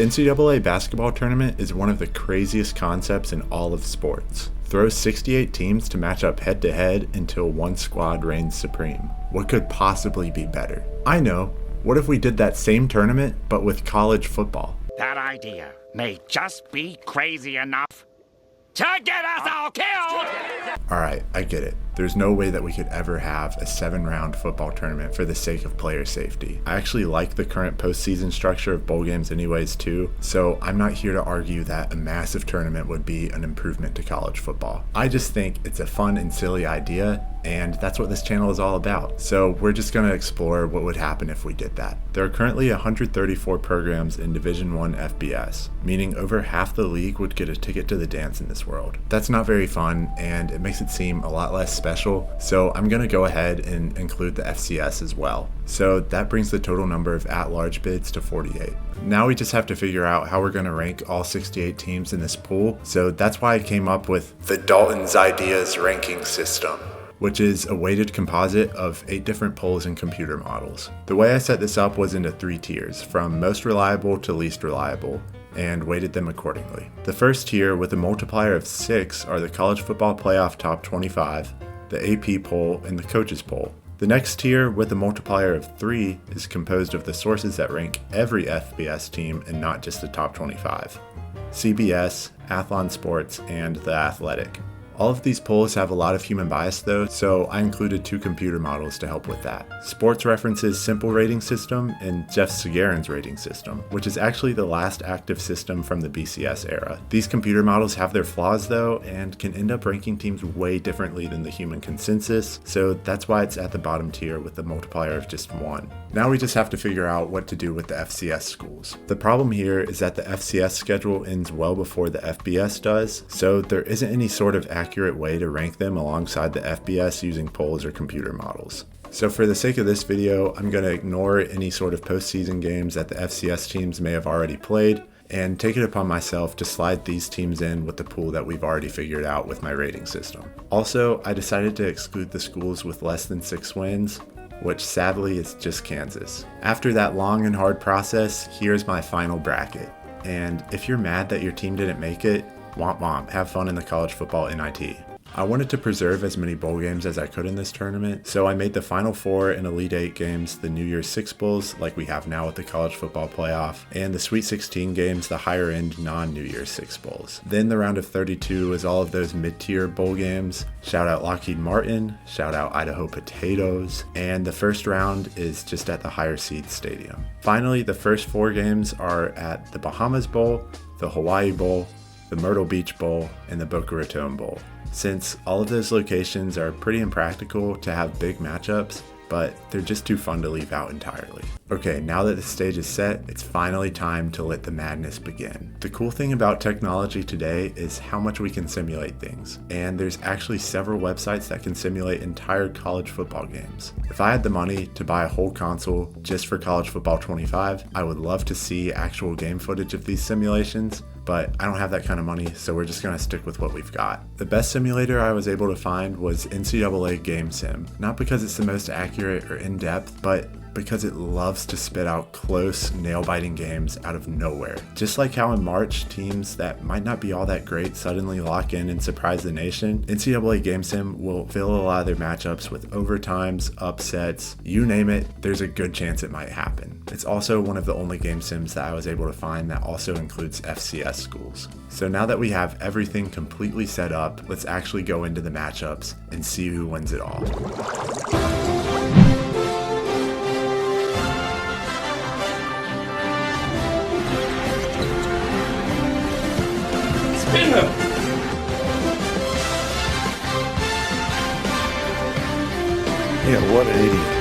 The NCAA basketball tournament is one of the craziest concepts in all of sports. Throw 68 teams to match up head to head until one squad reigns supreme. What could possibly be better? I know. What if we did that same tournament, but with college football? That idea may just be crazy enough to get us all killed! Alright, I get it. There's no way that we could ever have a 7-round football tournament for the sake of player safety. I actually like the current postseason structure of bowl games anyways too, so I'm not here to argue that a massive tournament would be an improvement to college football. I just think it's a fun and silly idea, and that's what this channel is all about. So we're just going to explore what would happen if we did that. There are currently 134 programs in Division I FBS, meaning over half the league would get a ticket to the dance in this world. That's not very fun, and it makes it seem a lot less special, so I'm going to go ahead and include the FCS as well. So that brings the total number of at-large bids to 48. Now we just have to figure out how we're going to rank all 68 teams in this pool, so that's why I came up with the Dalton's Ideas ranking system, which is a weighted composite of 8 different polls and computer models. The way I set this up was into 3 tiers, from most reliable to least reliable, and weighted them accordingly. The first tier, with a multiplier of 6, are the College Football Playoff Top 25, the AP poll, and the Coaches poll. The next tier, with a multiplier of 3, is composed of the sources that rank every FBS team and not just the top 25, CBS, Athlon Sports, and The Athletic. All of these polls have a lot of human bias though, so I included 2 computer models to help with that. Sports Reference's simple rating system and Jeff Sagarin's rating system, which is actually the last active system from the BCS era. These computer models have their flaws though, and can end up ranking teams way differently than the human consensus, so that's why it's at the bottom tier with a multiplier of just 1. Now we just have to figure out what to do with the FCS schools. The problem here is that the FCS schedule ends well before the FBS does, so there isn't any sort of accurate way to rank them alongside the FBS using polls or computer models. So for the sake of this video, I'm going to ignore any sort of postseason games that the FCS teams may have already played, and take it upon myself to slide these teams in with the pool that we've already figured out with my rating system. Also, I decided to exclude the schools with less than 6 wins, which sadly is just Kansas. After that long and hard process, here's my final bracket. And if you're mad that your team didn't make it, womp womp, have fun in the college football NIT. I wanted to preserve as many bowl games as I could in this tournament, so I made the Final 4 and Elite 8 games the New Year's 6 Bowls, like we have now with the College Football Playoff, and the Sweet 16 games the higher end non-New Year's 6 Bowls. Then the round of 32 is all of those mid-tier bowl games. Shout out Lockheed Martin, shout out Idaho Potatoes, and the first round is just at the higher seed stadium. Finally, the first 4 games are at the Bahamas Bowl, the Hawaii Bowl, the Myrtle Beach Bowl, and the Boca Raton Bowl. Since all of those locations are pretty impractical to have big matchups, but they're just too fun to leave out entirely. Okay, now that the stage is set, it's finally time to let the madness begin. The cool thing about technology today is how much we can simulate things, and there's actually several websites that can simulate entire college football games. If I had the money to buy a whole console just for College Football 25, I would love to see actual game footage of these simulations, but I don't have that kind of money, so we're just going to stick with what we've got. The best simulator I was able to find was NCAA Game Sim, not because it's the most accurate or in-depth, but because it loves to spit out close, nail-biting games out of nowhere. Just like how in March, teams that might not be all that great suddenly lock in and surprise the nation, NCAA Game Sim will fill a lot of their matchups with overtimes, upsets, you name it, there's a good chance it might happen. It's also one of the only game sims that I was able to find that also includes FCS schools. So now that we have everything completely set up, let's actually go into the matchups and see who wins it all. Spin him! Yeah, what an idiot.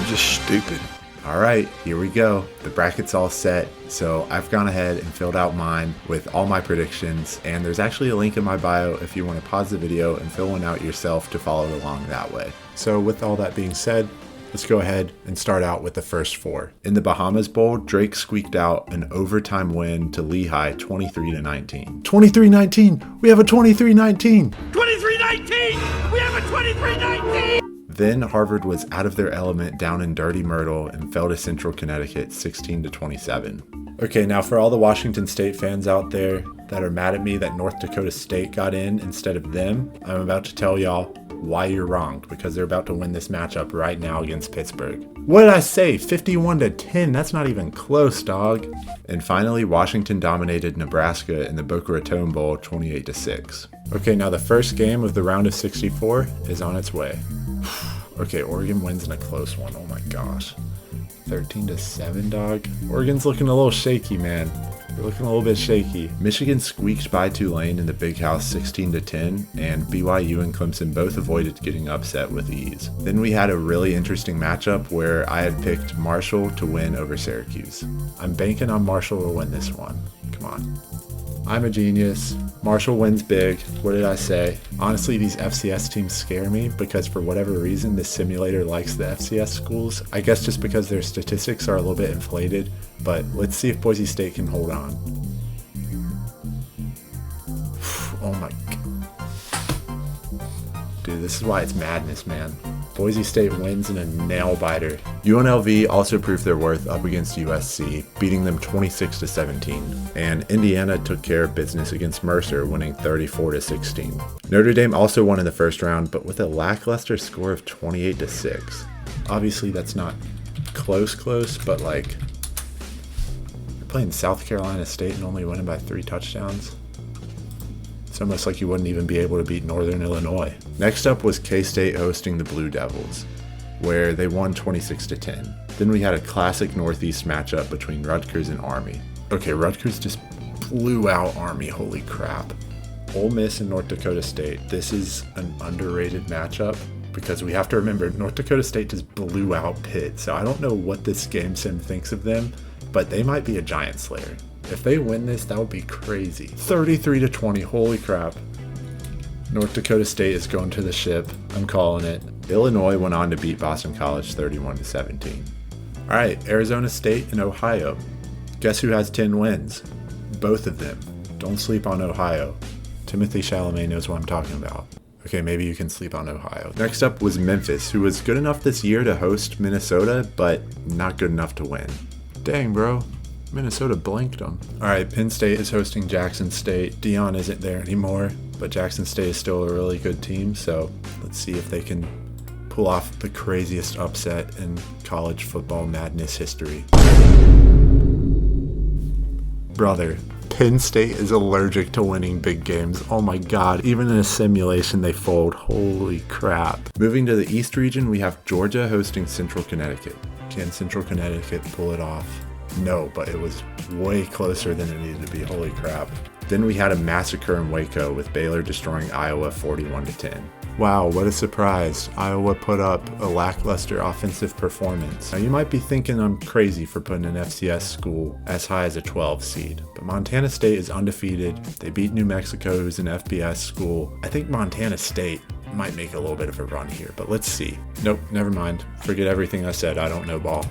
Just stupid. All right, here we go. The bracket's all set, so I've gone ahead and filled out mine with all my predictions, and there's actually a link in my bio if you want to pause the video and fill one out yourself to follow along that way. So with all that being said, let's go ahead and start out with the first 4. In the Bahamas Bowl, Drake squeaked out an overtime win to Lehigh 23-19. 23-19! We have a 23-19! 23-19! We have a 23-19! Then Harvard was out of their element down in Dirty Myrtle and fell to Central Connecticut 16-27. Okay, now for all the Washington State fans out there that are mad at me that North Dakota State got in instead of them, I'm about to tell y'all why you're wrong, because they're about to win this matchup right now against Pittsburgh. What did I say? 51-10. That's not even close, dog. And finally, Washington dominated Nebraska in the Boca Raton Bowl 28-6. Okay, now the first game of the round of 64 is on its way. Okay, Oregon wins in a close one. Oh my gosh. 13-7, dog. Oregon's looking a little shaky, man. They're looking a little bit shaky. Michigan squeaked by Tulane in the Big House 16-10, and BYU and Clemson both avoided getting upset with ease. Then we had a really interesting matchup where I had picked Marshall to win over Syracuse. I'm banking on Marshall to win this one. Come on. I'm a genius. Marshall wins big. What did I say? Honestly, these FCS teams scare me because for whatever reason, this simulator likes the FCS schools. I guess just because their statistics are a little bit inflated, but let's see if Boise State can hold on. Oh my God. Dude, this is why it's madness, man. Boise State wins in a nail-biter. UNLV also proved their worth up against USC, beating them 26-17. And Indiana took care of business against Mercer, winning 34-16. Notre Dame also won in the first round, but with a lackluster score of 28-6. Obviously, that's not close, but like, you're playing South Carolina State and only winning by 3 touchdowns. It's almost like you wouldn't even be able to beat Northern Illinois. Next up was K-State hosting the Blue Devils, where they won 26-10. Then we had a classic Northeast matchup between Rutgers and Army. Okay, Rutgers just blew out Army, holy crap. Ole Miss and North Dakota State. This is an underrated matchup because we have to remember North Dakota State just blew out Pitt, so I don't know what this game sim thinks of them, but they might be a giant slayer. If they win this, that would be crazy. 33-20, holy crap. North Dakota State is going to the ship. I'm calling it. Illinois went on to beat Boston College 31-17. All right, Arizona State and Ohio. Guess who has 10 wins? Both of them. Don't sleep on Ohio. Timothy Chalamet knows what I'm talking about. Okay, maybe you can sleep on Ohio. Next up was Memphis, who was good enough this year to host Minnesota, but not good enough to win. Dang, bro. Minnesota blanked them. All right, Penn State is hosting Jackson State. Dion isn't there anymore, but Jackson State is still a really good team, so let's see if they can pull off the craziest upset in college football madness history. Brother, Penn State is allergic to winning big games. Oh my God, even in a simulation they fold. Holy crap. Moving to the East region, we have Georgia hosting Central Connecticut. Can Central Connecticut pull it off? No, but it was way closer than it needed to be. Holy crap. Then we had a massacre in Waco with Baylor destroying Iowa 41-10. Wow, what a surprise. Iowa put up a lackluster offensive performance. Now you might be thinking I'm crazy for putting an FCS school as high as a 12 seed, but Montana State is undefeated. They beat New Mexico, who's an FBS school. I think Montana State might make a little bit of a run here, but let's see. Nope, never mind. Forget everything I said. I don't know ball.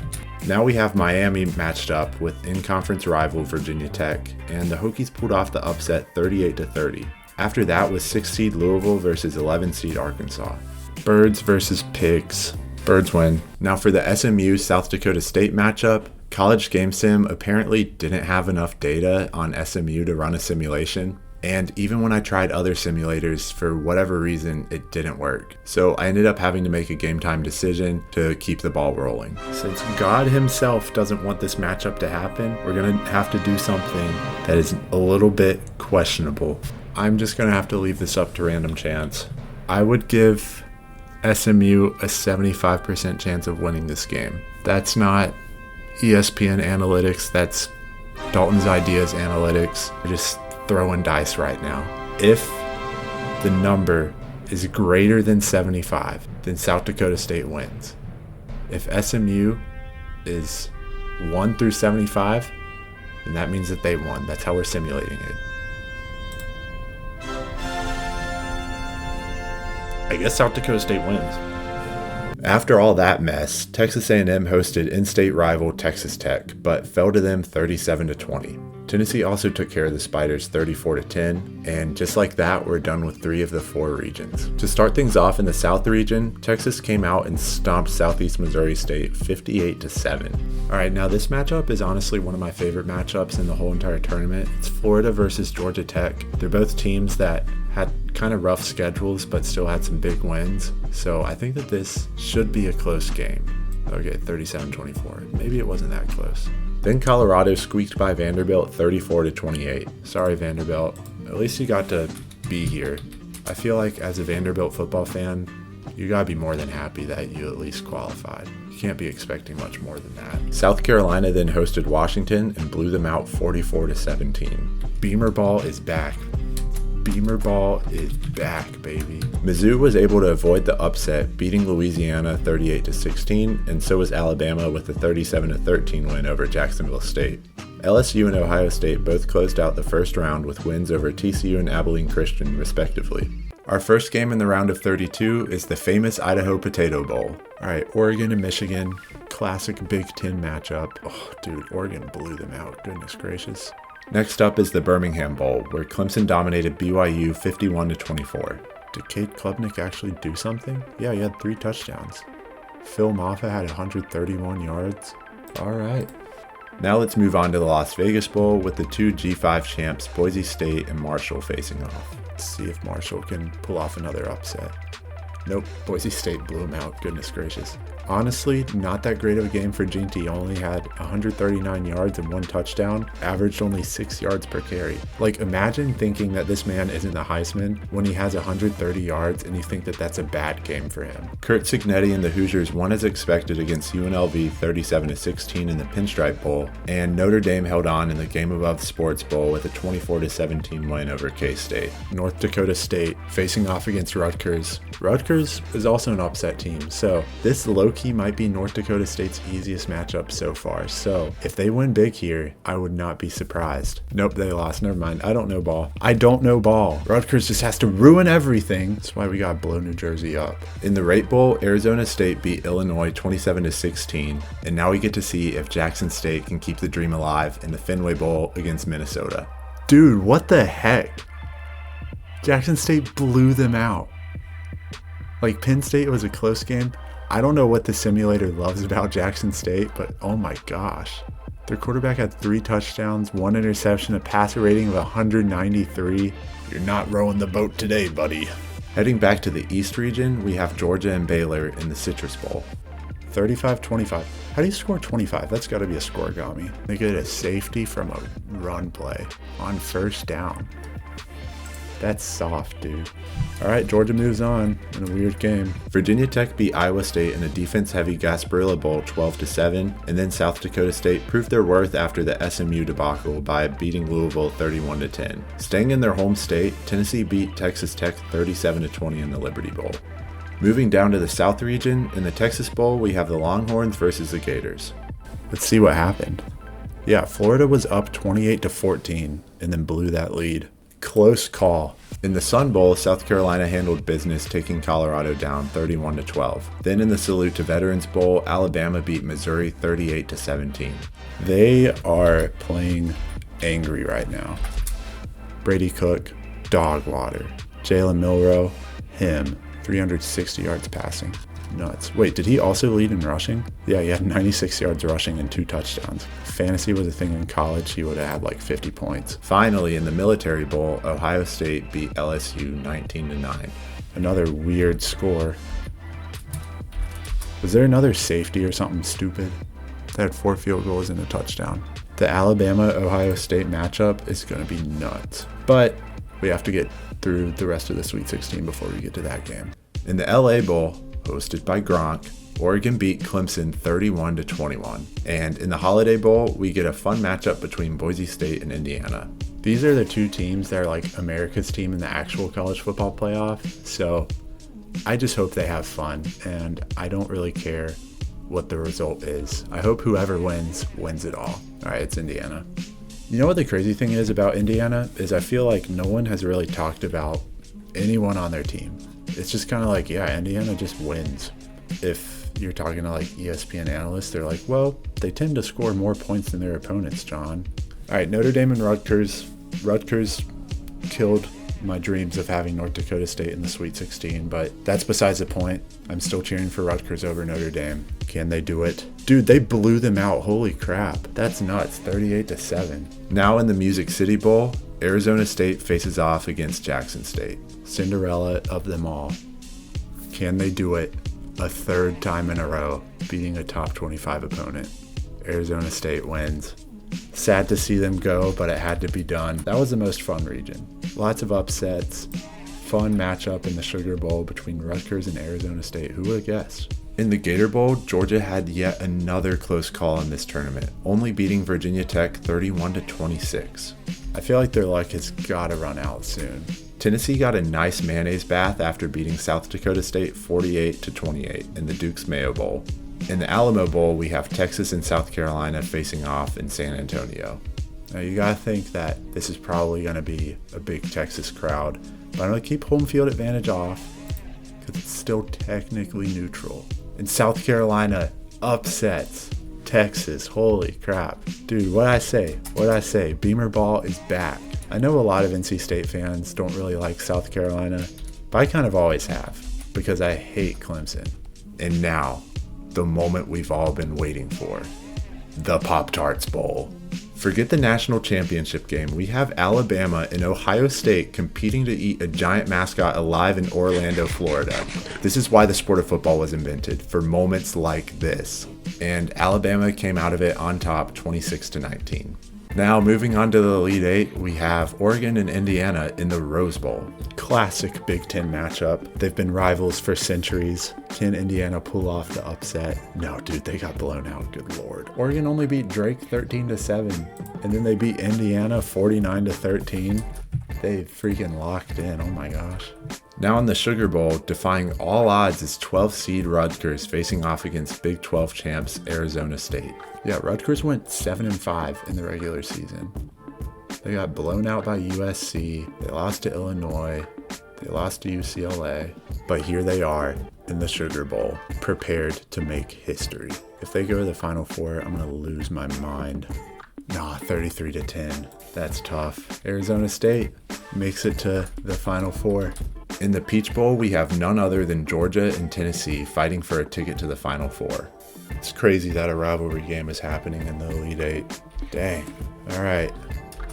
Now we have Miami matched up with in-conference rival Virginia Tech, and the Hokies pulled off the upset 38-30. After that was 6 seed Louisville versus 11 seed Arkansas. Birds versus pigs. Birds win. Now for the SMU South Dakota State matchup, College Game Sim apparently didn't have enough data on SMU to run a simulation. And even when I tried other simulators, for whatever reason, it didn't work. So I ended up having to make a game time decision to keep the ball rolling. Since God himself doesn't want this matchup to happen, we're gonna have to do something that is a little bit questionable. I'm just gonna have to leave this up to random chance. I would give SMU a 75% chance of winning this game. That's not ESPN analytics, that's Dalton's Ideas analytics. We're just throwing dice right now. If the number is greater than 75, then South Dakota State wins. If SMU is 1 through 75, then that means that they won. That's how we're simulating it. I guess South Dakota State wins. After all that mess, Texas A&M hosted in-state rival Texas Tech, but fell to them 37-20. Tennessee also took care of the Spiders 34-10, and just like that, we're done with 3 of the 4 regions. To start things off in the South region, Texas came out and stomped Southeast Missouri State 58-7. Alright, now this matchup is honestly one of my favorite matchups in the whole entire tournament. It's Florida versus Georgia Tech. They're both teams that had kind of rough schedules, but still had some big wins. So I think that this should be a close game. Okay, 37-24. Maybe it wasn't that close. Then Colorado squeaked by Vanderbilt 34-28. Sorry, Vanderbilt. At least you got to be here. I feel like as a Vanderbilt football fan, you gotta be more than happy that you at least qualified. You can't be expecting much more than that. South Carolina then hosted Washington and blew them out 44-17. Beamer ball is back. Beamer ball is back, baby. Mizzou was able to avoid the upset, beating Louisiana 38-16, and so was Alabama with a 37-13 win over Jacksonville State. LSU and Ohio State both closed out the first round with wins over TCU and Abilene Christian, respectively. Our first game in the round of 32 is the famous Idaho Potato Bowl. Alright, Oregon and Michigan, classic Big Ten matchup. Oh, dude, Oregon blew them out, goodness gracious. Next up is the Birmingham Bowl, where Clemson dominated BYU 51-24. Did Cade Klubnik actually do something? Yeah, he had 3 touchdowns. Phil Maffa had 131 yards. Alright. Now let's move on to the Las Vegas Bowl with the 2 G5 champs, Boise State and Marshall, facing off. Let's see if Marshall can pull off another upset. Nope, Boise State blew him out, goodness gracious. Honestly, not that great of a game for Ginty. He only had 139 yards and 1 touchdown, averaged only 6 yards per carry. Like, imagine thinking that this man isn't the Heisman when he has 130 yards and you think that that's a bad game for him. Kurt Cignetti and the Hoosiers won as expected against UNLV 37-16 in the Pinstripe Bowl, and Notre Dame held on in the Game Above Sports Bowl with a 24-17 win over K-State. North Dakota State facing off against Rutgers. Rutgers is also an upset team, so this low-key might be North Dakota State's easiest matchup so far. So if they win big here, I would not be surprised. Nope, they lost. Never mind. I don't know ball. I don't know ball. Rutgers just has to ruin everything. That's why we got blow New Jersey up. In the Rate Bowl, Arizona State beat Illinois 27-16, and now we get to see if Jackson State can keep the dream alive in the Fenway Bowl against Minnesota. Dude, what the heck? Jackson State blew them out. Like, Penn State was a close game. I don't know what the simulator loves about Jackson State, but oh my gosh. Their quarterback had 3 touchdowns, 1 interception, a passer rating of 193. You're not rowing the boat today, buddy. Heading back to the East region, we have Georgia and Baylor in the Citrus Bowl. 35-25. How do you score 25? That's got to be a scoregami. They get a safety from a run play on first down. That's soft, dude. Alright, Georgia moves on in a weird game. Virginia Tech beat Iowa State in a defense-heavy Gasparilla Bowl 12-7, and then South Dakota State proved their worth after the SMU debacle by beating Louisville 31-10. Staying in their home state, Tennessee beat Texas Tech 37-20 in the Liberty Bowl. Moving down to the South region, in the Texas Bowl, we have the Longhorns versus the Gators. Let's see what happened. Yeah, Florida was up 28-14 and then blew that lead. Close call. In the Sun Bowl, South Carolina handled business, taking Colorado down 31-12. Then in the Salute to Veterans Bowl, Alabama beat Missouri 38-17. They are playing angry right now. Brady Cook, dog water. Jalen Milroe, him, 360 yards passing. Nuts. Wait, did he also lead in rushing? Yeah, he had 96 yards rushing and 2 touchdowns. If fantasy was a thing in college, he would have had like 50 points. Finally, in the Military Bowl, Ohio State beat LSU 19-9. Another weird score. Was there another safety or something stupid? They had 4 field goals and a touchdown. The Alabama-Ohio State matchup is going to be nuts. But we have to get through the rest of the Sweet 16 before we get to that game. In the LA Bowl, hosted by Gronk, Oregon beat Clemson 31-21. And in the Holiday Bowl, we get a fun matchup between Boise State and Indiana. These are the 2 teams that are like America's team in the actual college football playoff. So I just hope they have fun, and I don't really care what the result is. I hope whoever wins it all. All right, it's Indiana. You know what the crazy thing is about Indiana is I feel like no one has really talked about anyone on their team. It's just kind of like, yeah, Indiana just wins. If you're talking to like ESPN analysts, they're like, well, they tend to score more points than their opponents, John. All right, Notre Dame and Rutgers. Rutgers killed my dreams of having North Dakota State in the Sweet 16, but that's besides the point. I'm still cheering for Rutgers over Notre Dame. Can they do it? Dude, they blew them out. Holy crap. That's nuts. 38-7. Now in the Music City Bowl, Arizona State faces off against Jackson State. Cinderella of them all. Can they do it a third time in a row, beating a top 25 opponent? Arizona State wins. Sad to see them go, but it had to be done. That was the most fun region. Lots of upsets. Fun matchup in the Sugar Bowl between Rutgers and Arizona State. Who would have guessed? In the Gator Bowl, Georgia had yet another close call in this tournament, only beating Virginia Tech 31-26. I feel like their luck has got to run out soon. Tennessee got a nice mayonnaise bath after beating South Dakota State 48-28 in the Duke's Mayo Bowl. In the Alamo Bowl, we have Texas and South Carolina facing off in San Antonio. Now you gotta think that this is probably gonna be a big Texas crowd, but I'm gonna keep home field advantage off because it's still technically neutral. In South Carolina, upsets Texas. Holy crap. Dude, what'd I say? Beamer ball is back. I know a lot of NC State fans don't really like South Carolina, but I kind of always have because I hate Clemson. And now, the moment we've all been waiting for. The Pop-Tarts Bowl. Forget the national championship game. We have Alabama and Ohio State competing to eat a giant mascot alive in Orlando, Florida. This is why the sport of football was invented, for moments like this. And Alabama came out of it on top 26-19. Now moving on to the Elite Eight, we have Oregon and Indiana in the Rose Bowl. Classic Big Ten matchup. They've been rivals for centuries. Can Indiana pull off the upset? No, dude, they got blown out. Good lord. Oregon only beat Drake 13-7, and then they beat Indiana 49-13. They freaking locked in. Oh my gosh. Now in the Sugar Bowl, defying all odds is 12th seed Rutgers facing off against Big 12 champs Arizona State. Yeah, Rutgers went 7-5 in the regular season. They got blown out by USC. They lost to Illinois. They lost to UCLA. But here they are in the Sugar Bowl, prepared to make history. If they go to the Final Four, I'm going to lose my mind. Nah, 33-10. That's tough. Arizona State makes it to the Final Four. In the Peach Bowl, we have none other than Georgia and Tennessee fighting for a ticket to the Final Four. It's crazy that a rivalry game is happening in the Elite Eight. Dang. All right.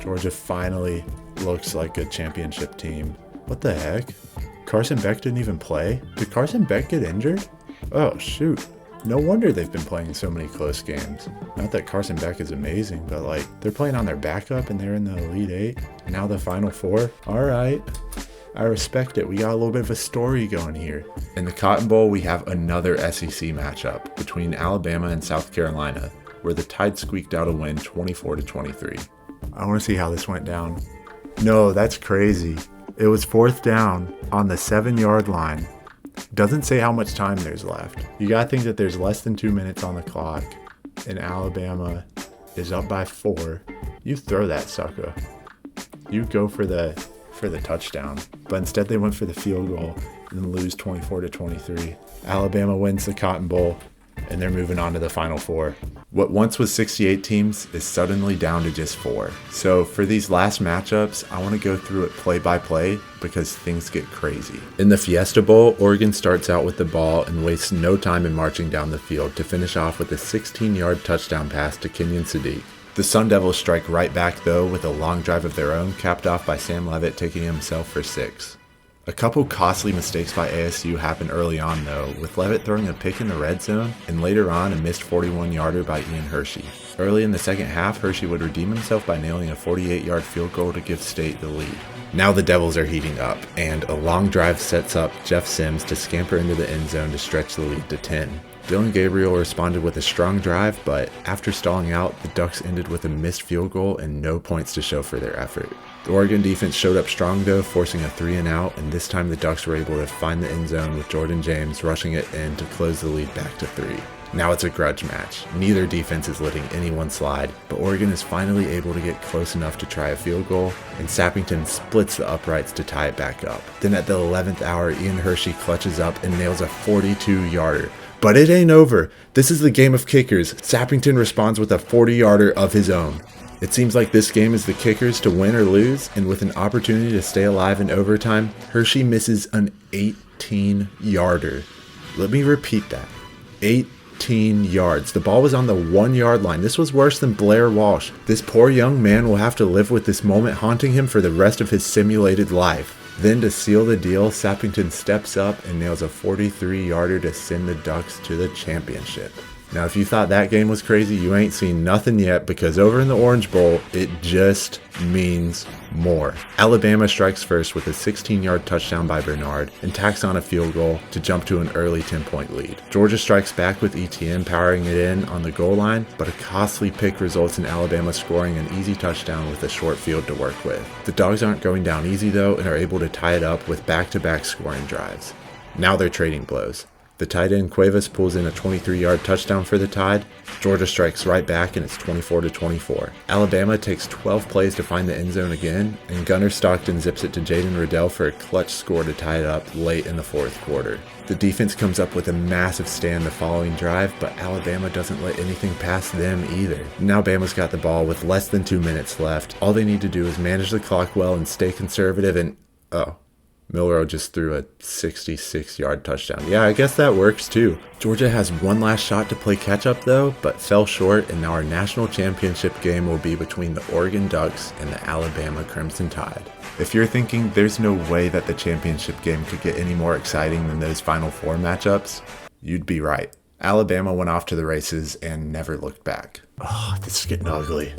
Georgia finally looks like a championship team. What the heck? Carson Beck didn't even play? Did Carson Beck get injured? Oh, shoot. No wonder they've been playing so many close games. Not that Carson Beck is amazing, but like, they're playing on their backup and they're in the Elite Eight. Now the Final Four. All right. I respect it. We got a little bit of a story going here. In the Cotton Bowl, we have another SEC matchup between Alabama and South Carolina, where the Tide squeaked out a win 24-23. I want to see how this went down. No, that's crazy. It was 4th down on the 7-yard line. Doesn't say how much time there's left. You gotta think that there's less than 2 minutes on the clock, and Alabama is up by 4. You throw that sucker. You go for the touchdown, but instead they went for the field goal and lose 24-23. Alabama wins the Cotton Bowl, and they're moving on to the Final Four. What once was 68 teams is suddenly down to just 4. So for these last matchups, I want to go through it play by play because things get crazy. In the Fiesta Bowl, Oregon starts out with the ball and wastes no time in marching down the field to finish off with a 16-yard touchdown pass to Kenyon Sadiq. The Sun Devils strike right back though with a long drive of their own, capped off by Sam Leavitt taking himself for 6. A couple costly mistakes by ASU happened early on though, with Leavitt throwing a pick in the red zone and later on a missed 41-yarder by Ian Hershey. Early in the second half, Hershey would redeem himself by nailing a 48-yard field goal to give State the lead. Now the Devils are heating up, and a long drive sets up Jeff Sims to scamper into the end zone to stretch the lead to 10. Dylan Gabriel responded with a strong drive, but after stalling out, the Ducks ended with a missed field goal and no points to show for their effort. The Oregon defense showed up strong though, forcing a 3-and-out, and this time the Ducks were able to find the end zone with Jordan James rushing it in to close the lead back to 3. Now it's a grudge match. Neither defense is letting anyone slide, but Oregon is finally able to get close enough to try a field goal, and Sappington splits the uprights to tie it back up. Then at the 11th hour, Ian Hershey clutches up and nails a 42-yarder. But it ain't over. This is the game of kickers. Sappington responds with a 40-yarder of his own. It seems like this game is the Kickers to win or lose, and with an opportunity to stay alive in overtime, Hershey misses an 18-yarder. Let me repeat that. 18 yards. The ball was on the 1-yard line. This was worse than Blair Walsh. This poor young man will have to live with this moment haunting him for the rest of his simulated life. Then to seal the deal, Sappington steps up and nails a 43-yarder to send the Ducks to the championship. Now, if you thought that game was crazy, you ain't seen nothing yet, because over in the Orange Bowl, it just means more. Alabama strikes first with a 16-yard touchdown by Bernard and tacks on a field goal to jump to an early 10-point lead. Georgia strikes back with ETN powering it in on the goal line, but a costly pick results in Alabama scoring an easy touchdown with a short field to work with. The Dogs aren't going down easy though, and are able to tie it up with back-to-back scoring drives. Now they're trading blows. The tight end Cuevas pulls in a 23-yard touchdown for the Tide. Georgia strikes right back and it's 24-24. Alabama takes 12 plays to find the end zone again, and Gunnar Stockton zips it to Jaden Riddell for a clutch score to tie it up late in the fourth quarter. The defense comes up with a massive stand the following drive, but Alabama doesn't let anything pass them either. Now Bama's got the ball with less than 2 minutes left. All they need to do is manage the clock well and stay conservative, and Milroe just threw a 66-yard touchdown. Yeah, I guess that works too. Georgia has one last shot to play catch up though, but fell short, and now our national championship game will be between the Oregon Ducks and the Alabama Crimson Tide. If you're thinking there's no way that the championship game could get any more exciting than those Final Four matchups, you'd be right. Alabama went off to the races and never looked back. Oh, this is getting ugly.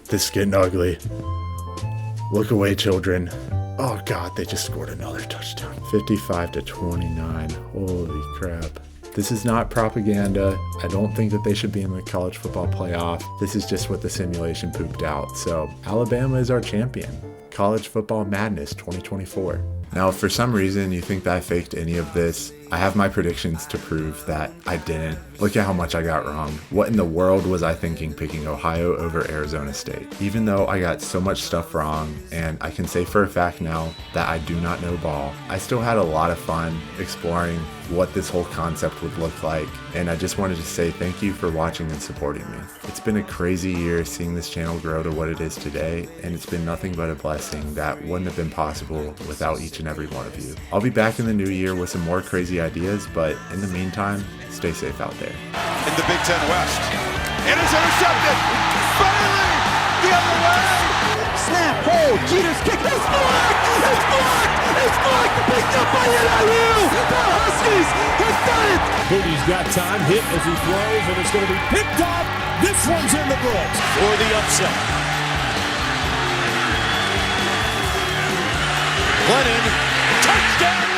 This is getting ugly. Look away, children. Oh God, they just scored another touchdown. 55-29. Holy crap. This is not propaganda. I don't think that they should be in the college football playoff. This is just what the simulation pooped out. So Alabama is our champion. College Football Madness 2024. Now, if for some reason you think that I faked any of this, I have my predictions to prove that I didn't. Look at how much I got wrong. What in the world was I thinking picking Ohio over Arizona State? Even though I got so much stuff wrong, and I can say for a fact now that I do not know ball, I still had a lot of fun exploring what this whole concept would look like, and I just wanted to say thank you for watching and supporting me. It's been a crazy year seeing this channel grow to what it is today, and it's been nothing but a blessing that wouldn't have been possible without each and every one of you. I'll be back in the new year with some more crazy ideas, but in the meantime, stay safe out there. In the Big Ten West, it is intercepted. Finally, the other way. Snap, hold, Jeter's kick. It's blocked. It's blocked. It's blocked. Picked up by NIU. The Huskies have done it. Bootie's got time, hit as he throws, and it's going to be picked up. This one's in the books For the upset. Lennon, touchdown.